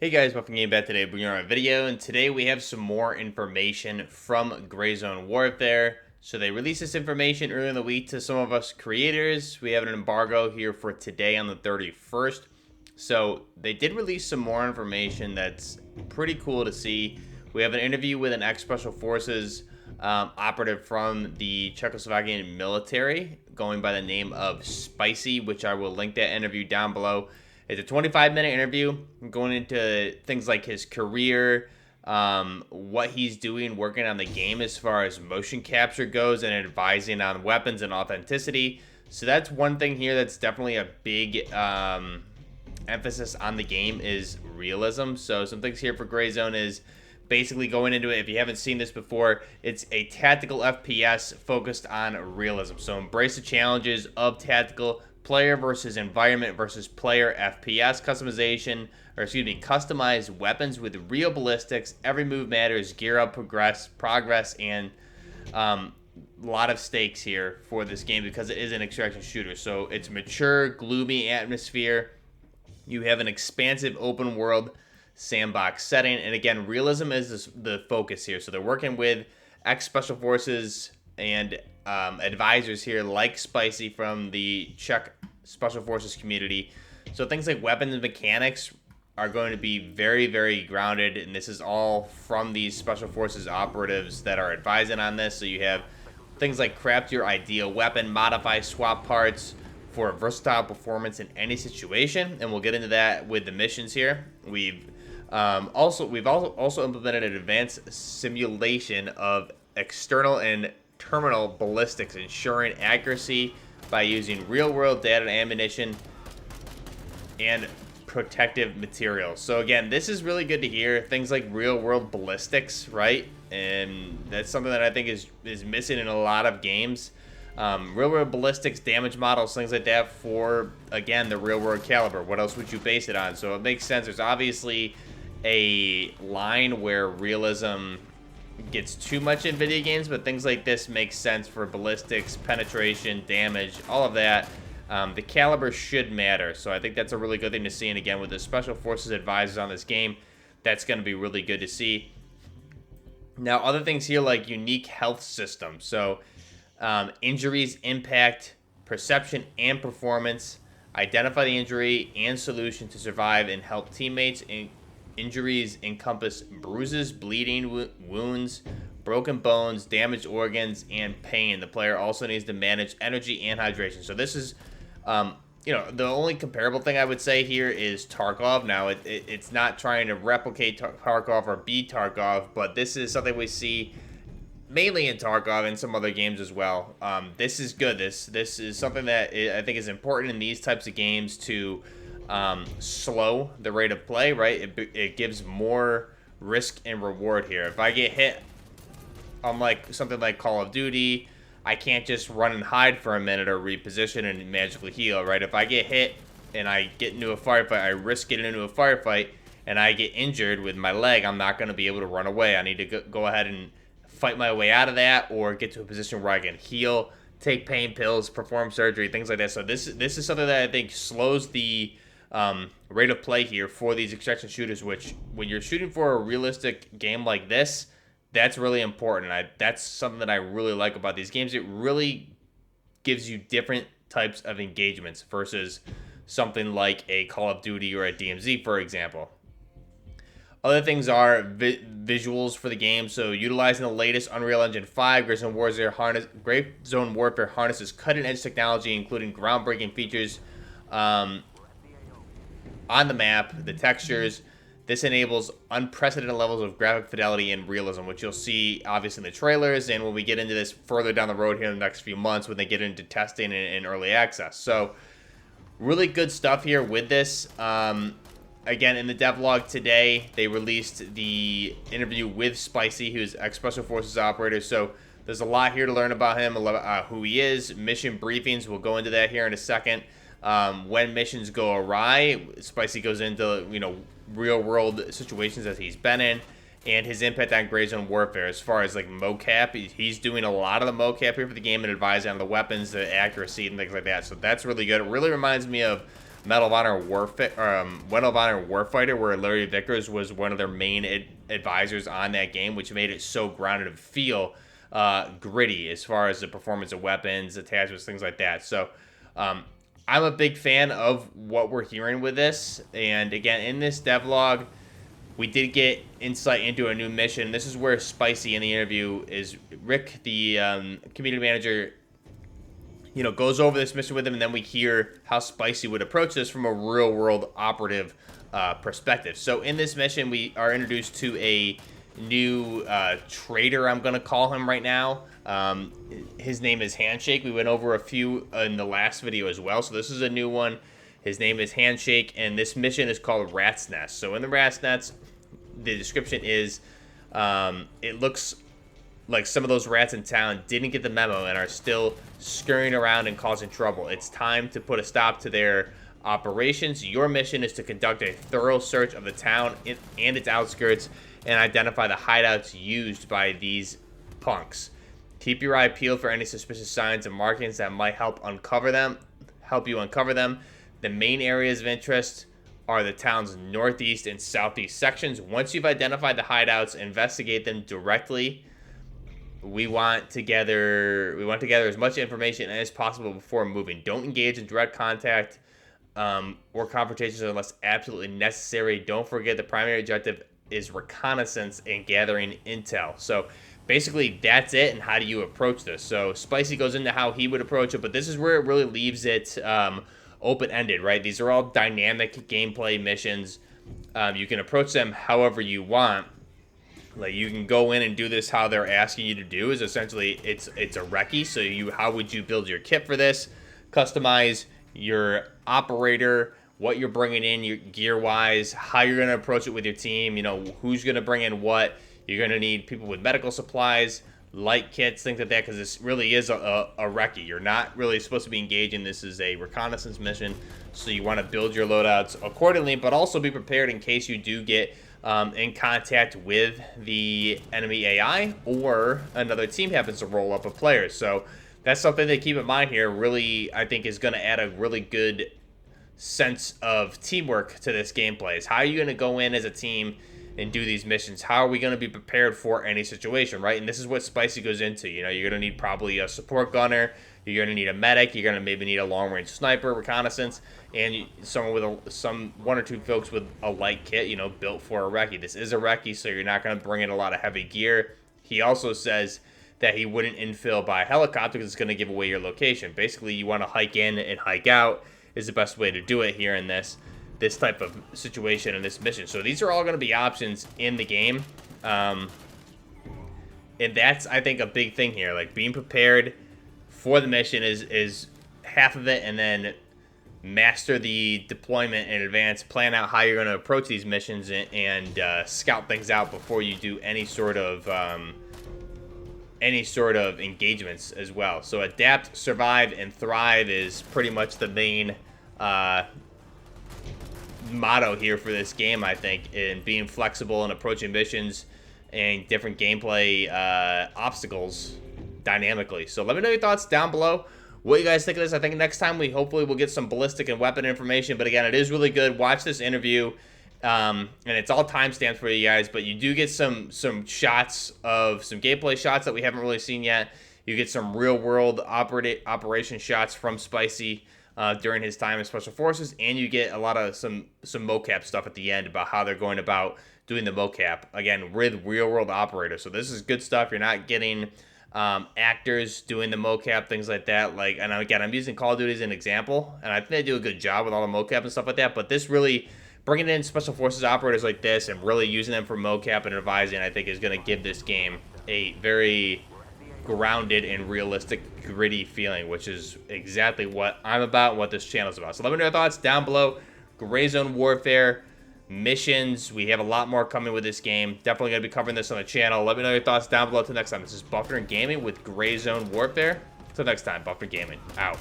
Hey guys, welcome game back today. Bringing on a video, and today we have some more information from Grayzone Warfare. So they released this information earlier in the week to some of us creators. We have an embargo here for today on the 31st. So they did release some more information that's pretty cool to see. We have an interview with an ex-Special Forces operative from the Czechoslovakian military going by the name of Spicy, which I will link that interview down below. It's a 25-minute interview going into things like his career, what he's doing working on the game as far as motion capture goes, and advising on weapons and authenticity. So that's one thing here that's definitely a big emphasis on the game is realism. So some things here for Grayzone is basically going into it. If you haven't seen this before, it's a tactical FPS focused on realism. So embrace the challenges of tactical player versus environment versus player FPS customization, or excuse me, customized weapons with real ballistics. Every move matters, gear up, progress, and a lot of stakes here for this game because it is an extraction shooter. So it's mature, gloomy atmosphere. You have an expansive open world sandbox setting, and again, realism is the focus here. So they're working with ex-Special Forces and advisors here like Spicy from the Czech Special Forces community. So things like weapons and mechanics are going to be very, very grounded, and this is all from these Special Forces operatives that are advising on this. So you have things like craft your ideal weapon, modify, swap parts for versatile performance in any situation, and we'll get into that with the missions here. We've also implemented an advanced simulation of external and terminal ballistics, ensuring accuracy by using real-world data and ammunition and protective materials. So again, this is really good to hear. Things like real-world ballistics, right? And that's something that I think is missing in a lot of games. Real-world ballistics, damage models, things like that for, again, the real-world caliber. What else would you base it on? So it makes sense. There's obviously a line where realism gets too much in video games, but things like this make sense for ballistics, penetration, damage, all of that. The caliber should matter, so I think that's a really good thing to see. And again, with the Special Forces advisors on this game, that's going to be really good to see. Now, other things here like unique health systems. So injuries impact perception and performance. Identify the injury and solution to survive and help teammates. Injuries encompass bruises, bleeding, wounds, broken bones, damaged organs, and pain. The player also needs to manage energy and hydration. So this is, the only comparable thing I would say here is Tarkov. Now, it's not trying to replicate Tarkov or be Tarkov, but this is something we see mainly in Tarkov and some other games as well. This is good. This is something that I think is important in these types of games to slow the rate of play, right? It gives more risk and reward here. If I get hit on like something like Call of Duty, I can't just run and hide for a minute or reposition and magically heal, right? If I get hit and I get into a firefight, I risk getting into a firefight and I get injured with my leg, I'm not going to be able to run away. I need to go ahead and fight my way out of that or get to a position where I can heal, take pain pills, perform surgery, things like that. So this is something that I think slows the rate of play here for these extraction shooters, which when you're shooting for a realistic game like this, that's really important. That's something that I really like about these games. It really gives you different types of engagements versus something like a Call of Duty or a DMZ, for example. Other things are visuals for the game. So utilizing the latest Unreal Engine 5, Grayzone Warfare harnesses cutting-edge technology, including groundbreaking features on the map, the textures. This enables unprecedented levels of graphic fidelity and realism, which you'll see obviously in the trailers and when we get into this further down the road here in the next few months when they get into testing and early access. So really good stuff here with this. Again, in the devlog today, they released the interview with Spicy, who's ex-Special Forces operator. So there's a lot here to learn about him, who he is, mission briefings. We'll go into that here in a second. When missions go awry, Spicy goes into, real-world situations that he's been in, and his impact on Grayzone Warfare. As far as, like, mocap, he's doing a lot of the mocap here for the game and advising on the weapons, the accuracy, and things like that. So that's really good. It really reminds me of Medal of Honor Warfighter, where Larry Vickers was one of their main advisors on that game, which made it so grounded and feel gritty as far as the performance of weapons, attachments, things like that. So I'm a big fan of what we're hearing with this. And again, in this devlog, we did get insight into a new mission. This is where Spicy in the interview is Rick, the community manager, you know, goes over this mission with him, and then we hear how Spicy would approach this from a real-world operative perspective. So in this mission, we are introduced to a new trader, I'm going to call him right now. His name is Handshake. We went over a few in the last video as well, so this is a new one. His name is Handshake, and this mission is called Rat's Nest. So in the Rat's Nest, the description is, it looks like some of those rats in town didn't get the memo and are still scurrying around and causing trouble. It's time to put a stop to their operations. Your mission is to conduct a thorough search of the town and its outskirts and identify the hideouts used by these punks. Keep your eye peeled for any suspicious signs and markings that might help you uncover them. The main areas of interest are the town's northeast and southeast sections. Once you've identified the hideouts, investigate them directly. We want to gather as much information as possible before moving. Don't engage in direct contact or confrontations unless absolutely necessary. Don't forget the primary objective is reconnaissance and gathering intel. So basically that's it. And how do you approach this? So Spicy goes into how he would approach it, but this is where it really leaves it open-ended, right? These are all dynamic gameplay missions. You can approach them however you want. Like, you can go in and do this how they're asking you to do. Is essentially it's a recce. So how would you build your kit for this? Customize your operator, what you're bringing in, your gear-wise, how you're going to approach it with your team. You know, who's going to bring in what. You're going to need people with medical supplies, light kits, things like that, because this really is a recce. You're not really supposed to be engaging. This is a reconnaissance mission, so you want to build your loadouts accordingly, but also be prepared in case you do get in contact with the enemy AI or another team happens to roll up of players. So that's something to keep in mind here. Really, I think is going to add a really good sense of teamwork to this gameplay. Is how are you going to go in as a team and do these missions? How are we going to be prepared for any situation, right? And this is what Spicy goes into. You know, you're going to need probably a support gunner. You're going to need a medic. You're going to maybe need a long-range sniper, reconnaissance, and someone with one or two folks with a light kit, you know, built for a recce. This is a recce, so you're not going to bring in a lot of heavy gear. He also says that he wouldn't infill by helicopter because it's going to give away your location. Basically, you want to hike in and hike out is the best way to do it here in this type of situation and this mission. So these are all going to be options in the game. And that's, I think, a big thing here. Like, being prepared for the mission is half of it, and then master the deployment in advance. Plan out how you're going to approach these missions and scout things out before you do any sort of engagements as well. So adapt, survive, and thrive is pretty much the main motto here for this game, I think, in being flexible and approaching missions and different gameplay obstacles dynamically. So let me know your thoughts down below. What you guys think of this? I think next time we hopefully will get some ballistic and weapon information. But again, it is really good. Watch this interview. And it's all timestamped for you guys, but you do get some shots of some gameplay shots that we haven't really seen yet. You get some real-world operation shots from Spicy during his time in Special Forces, and you get a lot of some mocap stuff at the end about how they're going about doing the mocap, again, with real-world operators. So this is good stuff. You're not getting actors doing the mocap, things like that. Like, and again, I'm using Call of Duty as an example, and I think they do a good job with all the mocap and stuff like that, but this really, bringing in Special Forces operators like this and really using them for mocap and advising, I think is going to give this game a very grounded and realistic, gritty feeling, which is exactly what I'm about and what this channel is about. So let me know your thoughts down below. Grayzone Warfare missions. We have a lot more coming with this game. Definitely going to be covering this on the channel. Let me know your thoughts down below. Till next time, this is Buckner Gaming with Grayzone Warfare. Till next time, Buckner Gaming out.